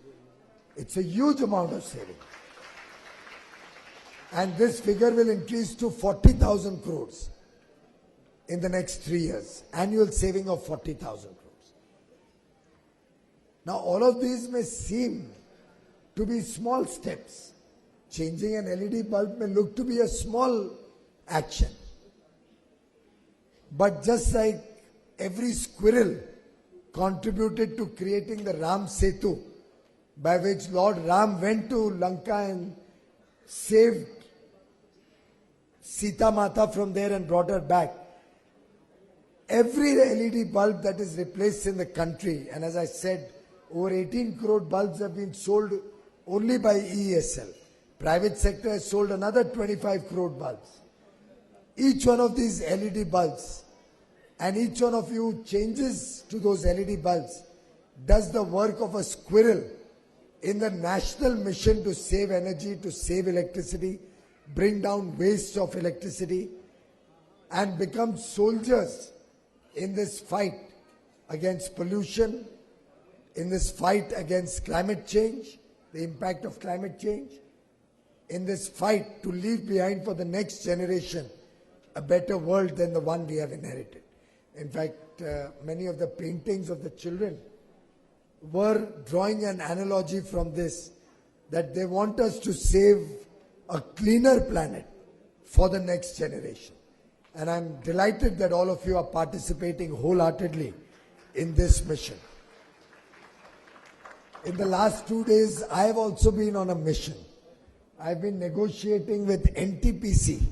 It's a huge amount of saving. And this figure will increase to 40,000 crores in the next 3 years. Annual saving of 40,000 crores. Now all of these may seem to be small steps. Changing an LED bulb may look to be a small action. But just like every squirrel contributed to creating the Ram Setu, by which Lord Ram went to Lanka and saved Sita Mata from there and brought her back. Every LED bulb that is replaced in the country, and as I said, over 18 crore bulbs have been sold only by ESL. Private sector has sold another 25 crore bulbs. Each one of these LED bulbs, and each one of you changes to those LED bulbs, does the work of a squirrel in the national mission to save energy, to save electricity, bring down waste of electricity, and become soldiers in this fight against pollution, in this fight against climate change, the impact of climate change, in this fight to leave behind for the next generation a better world than the one we have inherited. In fact, many of the paintings of the children were drawing an analogy from this, that they want us to save a cleaner planet for the next generation. And I'm delighted that all of you are participating wholeheartedly in this mission. In the last 2 days, I have also been on a mission. I've been negotiating with NTPC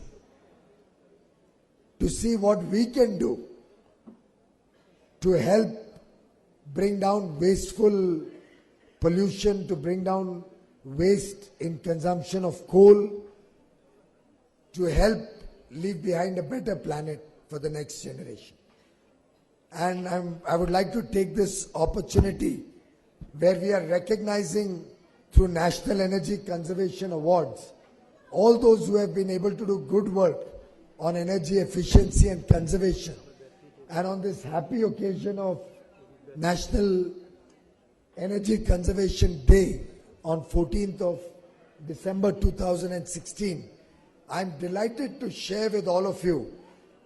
to see what we can do to help bring down wasteful pollution, to bring down waste in consumption of coal, to help leave behind a better planet for the next generation. And I would like to take this opportunity where we are recognizing through National Energy Conservation Awards all those who have been able to do good work on energy efficiency and conservation. And on this happy occasion of National Energy Conservation Day on 14th of December 2016, I'm delighted to share with all of you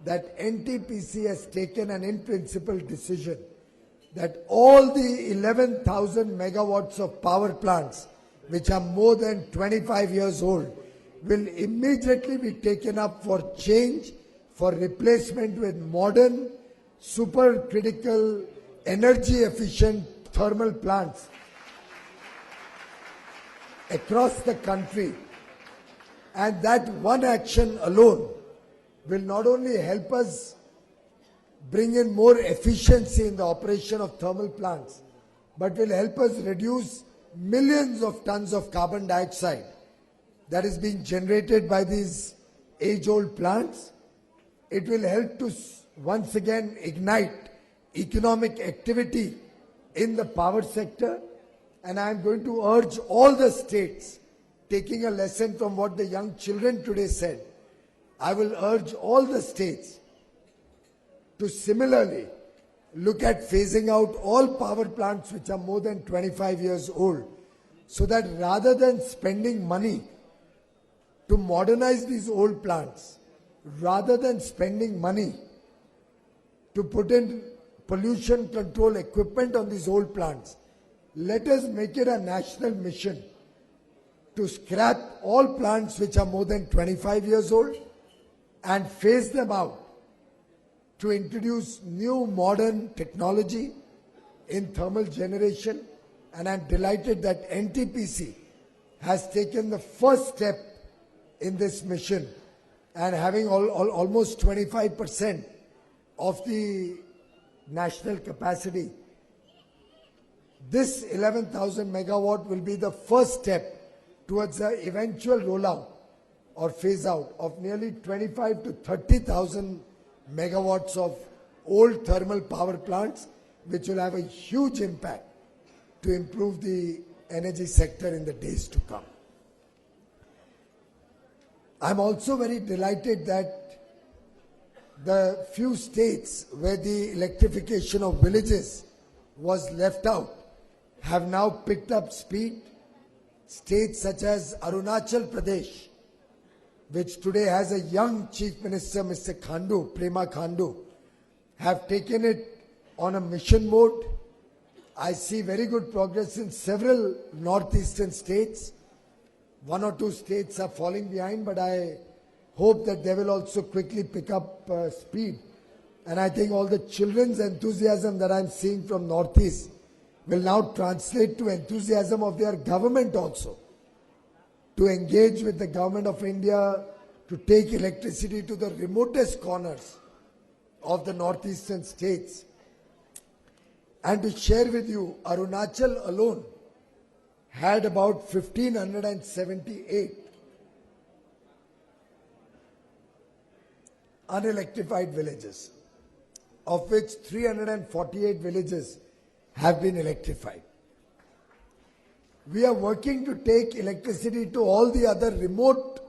that NTPC has taken an in-principle decision that all the 11,000 megawatts of power plants which are more than 25 years old will immediately be taken up for change, for replacement with modern, supercritical, energy efficient thermal plants across the country. And that one action alone will not only help us bring in more efficiency in the operation of thermal plants, but will help us reduce millions of tons of carbon dioxide that is being generated by these age-old plants. It will help to once again ignite economic activity in the power sector. And I am going to urge all the states, taking a lesson from what the young children today said, I will urge all the states to similarly look at phasing out all power plants which are more than 25 years old, so that rather than spending money to modernize these old plants, rather than spending money to put in pollution control equipment on these old plants, let us make it a national mission to scrap all plants which are more than 25 years old and phase them out, to introduce new modern technology in thermal generation. And I'm delighted that NTPC has taken the first step in this mission, and having almost 25% of the national capacity. This 11,000 megawatt will be the first step towards the eventual rollout or phase out of nearly 25 to 30,000 megawatts of old thermal power plants, which will have a huge impact to improve the energy sector in the days to come. I'm also very delighted that the few states where the electrification of villages was left out have now picked up speed. States such as Arunachal Pradesh, which today has a young Chief Minister, Mr. Khandu, Prema Khandu, have taken it on a mission mode. I see very good progress in several northeastern states. One or two states are falling behind, but I hope that they will also quickly pick up speed. And I think all the children's enthusiasm that I'm seeing from Northeast will now translate to enthusiasm of their government also, to engage with the government of India to take electricity to the remotest corners of the northeastern states. And to share with you, Arunachal alone had about 1,578 unelectrified villages, of which 348 villages have been electrified. We are working to take electricity to all the other remote,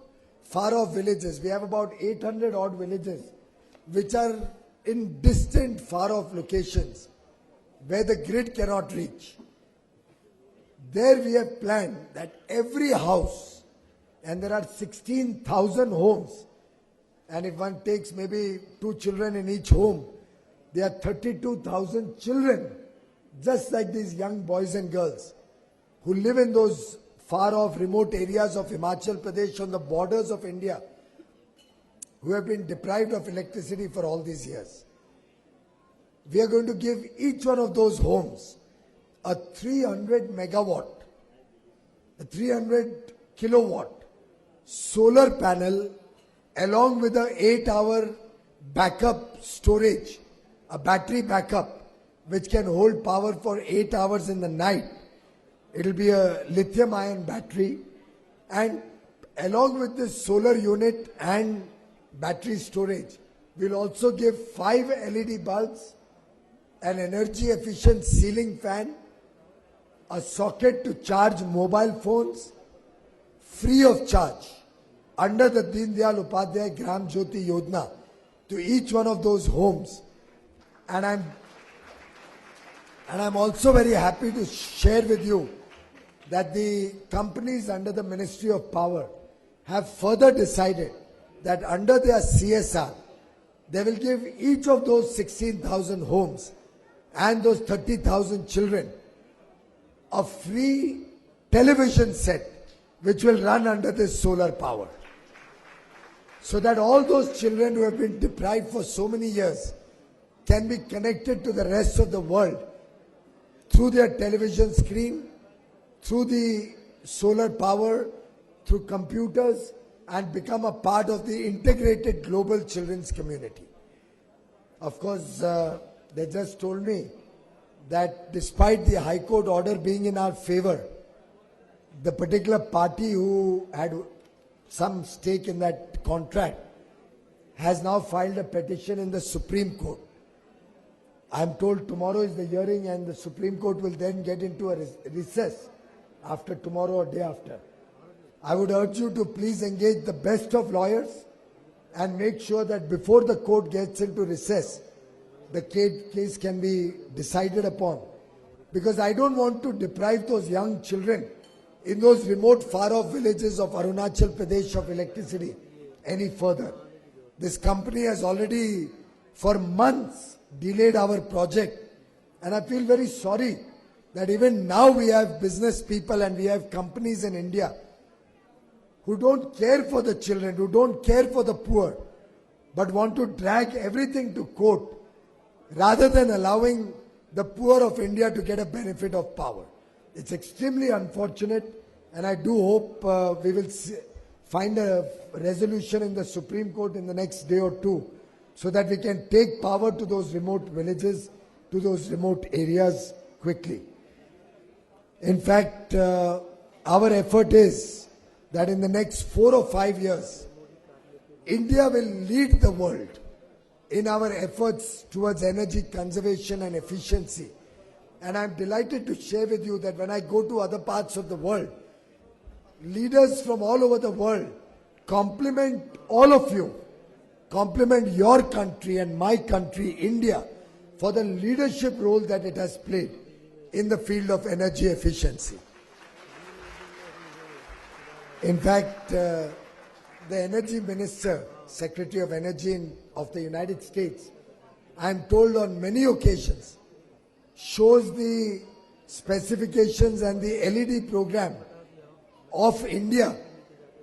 far-off villages. We have about 800 odd villages which are in distant, far-off locations where the grid cannot reach. There we have planned that every house, and there are 16,000 homes, and if one takes maybe 2 children in each home, there are 32,000 children, just like these young boys and girls, who live in those far-off remote areas of Himachal Pradesh on the borders of India, who have been deprived of electricity for all these years. We are going to give each one of those homes a 300 megawatt, a 300 kilowatt solar panel along with a 8-hour backup storage, a battery backup, which can hold power for 8 hours in the night. It will be a lithium ion battery, and along with this solar unit and battery storage, we'll also give 5 LED bulbs, an energy efficient ceiling fan, a socket to charge mobile phones, free of charge, under the Deen Dayal Upadhyay Gram Jyoti Yojana, to each one of those homes. And I'm also very happy to share with you that the companies under the Ministry of Power have further decided that under their CSR, they will give each of those 16,000 homes and those 30,000 children a free television set which will run under this solar power. So that all those children who have been deprived for so many years can be connected to the rest of the world through their television screen, through the solar power, through computers, and become a part of the integrated global children's community. Of course, they just told me that despite the High Court order being in our favor, the particular party who had some stake in that contract has now filed a petition in the Supreme Court. I'm told tomorrow is the hearing and the Supreme Court will then get into a recess after tomorrow or day after. I would urge you to please engage the best of lawyers and make sure that before the court gets into recess, the case can be decided upon. Because I don't want to deprive those young children in those remote far-off villages of Arunachal Pradesh of electricity any further. This company has already for months delayed our project, and I feel very sorry that even now we have business people and we have companies in India who don't care for the children, who don't care for the poor, but want to drag everything to court rather than allowing the poor of India to get a benefit of power. It's extremely unfortunate, and I do hope we will find a resolution in the Supreme Court in the next day or two so that we can take power to those remote villages, to those remote areas quickly. In fact, our effort is that in the next 4 or 5 years, India will lead the world in our efforts towards energy conservation and efficiency. And I'm delighted to share with you that when I go to other parts of the world, leaders from all over the world compliment all of you, compliment your country and my country, India, for the leadership role that it has played in the field of energy efficiency. In fact, the Energy Minister, Secretary of Energy of the United States, I am told on many occasions, shows the specifications and the LED program of India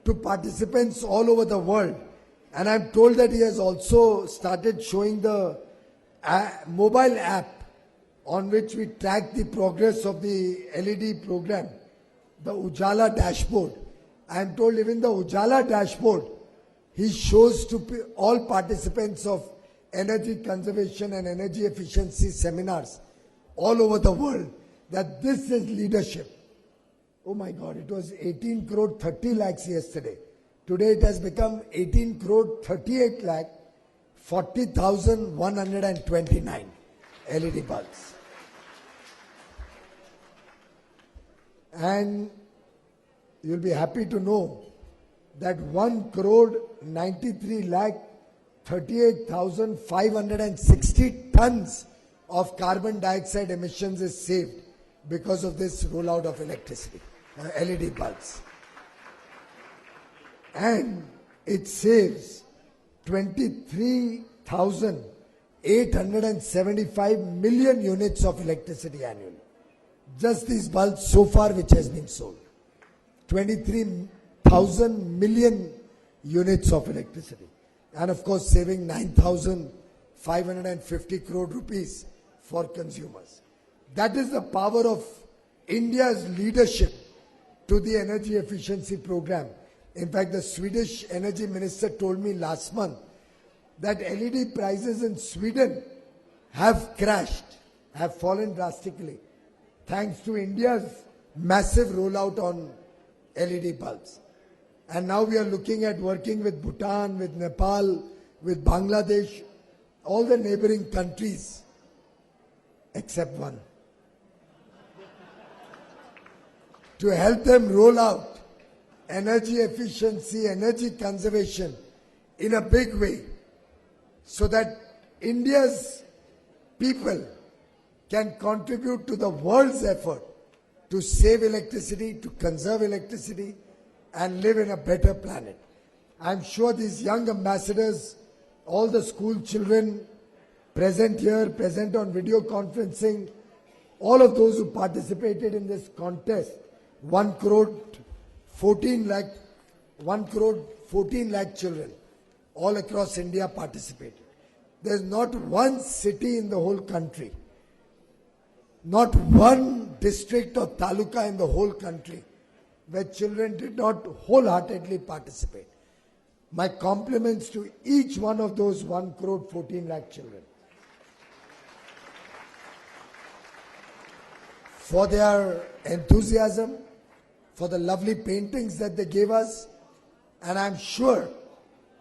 to participants all over the world. And I'm told that he has also started showing the mobile app on which we track the progress of the LED program, the Ujala dashboard. I'm told even the Ujala dashboard, he shows to all participants of energy conservation and energy efficiency seminars all over the world that this is leadership. Oh my God, it was 18 crore 30 lakhs yesterday. Today it has become 18 crore 38 lakh 40,129 LED bulbs. And you'll be happy to know that 1 crore 93 lakh 38,560 tons of carbon dioxide emissions is saved because of this rollout of electricity, LED bulbs. And it saves 23,875 million units of electricity annually. Just these bulbs so far which has been sold. 23,000 million units of electricity. And of course saving 9,550 crore rupees for consumers. That is the power of India's leadership to the energy efficiency program. In fact, the Swedish energy minister told me last month that LED prices in Sweden have crashed have fallen drastically thanks to India's massive rollout on LED bulbs. And now we are looking at working with Bhutan, with Nepal, with Bangladesh, all the neighboring countries except one, to help them roll out energy efficiency, energy conservation in a big way, so that India's people can contribute to the world's effort to save electricity, to conserve electricity, and live in a better planet. I'm sure these young ambassadors, all the school children present here, present on video conferencing, all of those who participated in this contest, 1 crore 14 lakh children all across India participated. There's not one city in the whole country, not one district or taluka in the whole country where children did not wholeheartedly participate. My compliments to each one of those 1 crore 14 lakh children for their enthusiasm, for the lovely paintings that they gave us, and I'm sure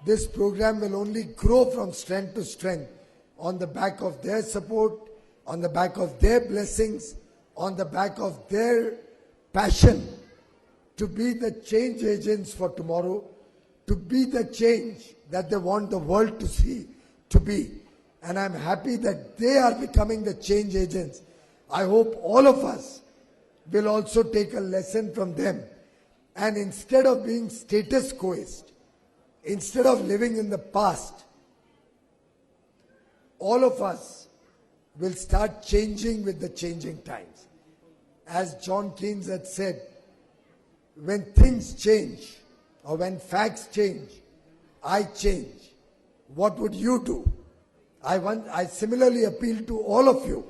this program will only grow from strength to strength on the back of their support, on the back of their blessings, on the back of their passion to be the change agents for tomorrow, to be the change that they want the world to see, to be. And I'm happy that they are becoming the change agents. I hope all of us will also take a lesson from them. And instead of being status quoist, instead of living in the past, all of us will start changing with the changing times. As John Keynes had said, when things change or when facts change, I change. What would you do? I similarly appeal to all of you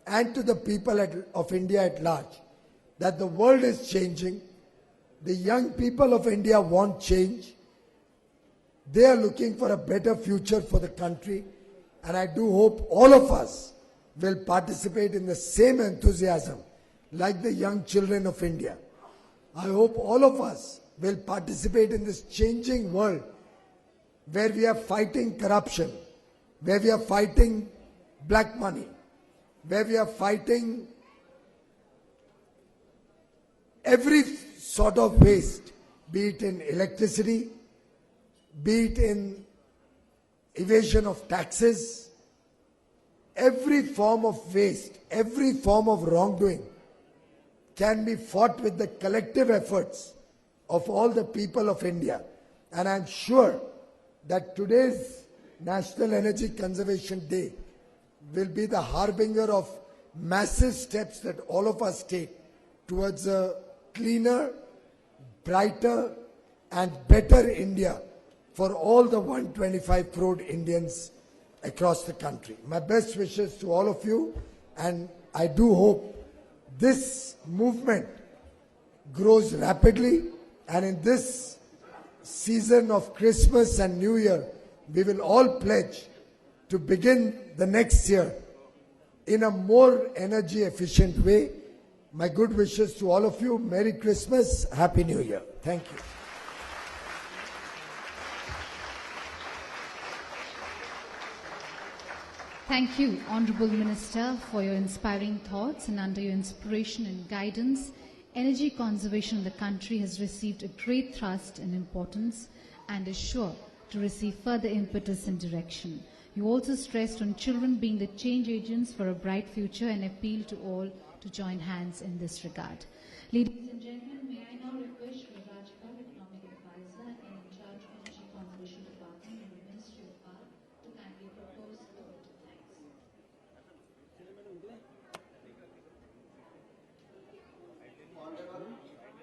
and to the people of India at large that the world is changing. The young people of India want change. They are looking for a better future for the country, and I do hope all of us will participate in the same enthusiasm like the young children of India. I hope all of us will participate in this changing world where we are fighting corruption, where we are fighting black money, where we are fighting every sort of waste, be it in electricity, be it in evasion of taxes, every form of waste, every form of wrongdoing can be fought with the collective efforts of all the people of India. And I'm sure that today's National Energy Conservation Day will be the harbinger of massive steps that all of us take towards a cleaner, brighter and better India for all the 125 crore Indians across the country. My best wishes to all of you, and I do hope this movement grows rapidly, and in this season of Christmas and New Year, we will all pledge to begin the next year in a more energy efficient way. My good wishes to all of you. Merry Christmas, Happy New Year. Thank you. Thank you, Honorable Minister, for your inspiring thoughts, and under your inspiration and guidance, energy conservation in the country has received a great thrust and importance and is sure to receive further impetus and direction. You also stressed on children being the change agents for a bright future and appeal to all to join hands in this regard. Ladies and gentlemen, may I now request Shri Rajpal, Economic Advisor and in charge of Energy Conservation Department in the Ministry of Power, to kindly propose the vote of thanks. Honorable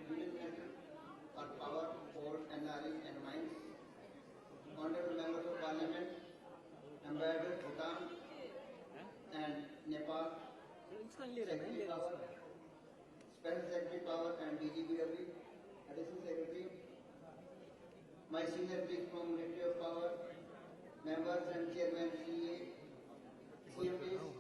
Minister for Power, Port, Energy and Mines, Honorable Members of Parliament, Ambassador Bhutan and Nepal, Secretary Power, Special Secretary Power and DGPW, Additional Secretary, my senior colleagues from Ministry of Power, members and chairman CA, CFAs,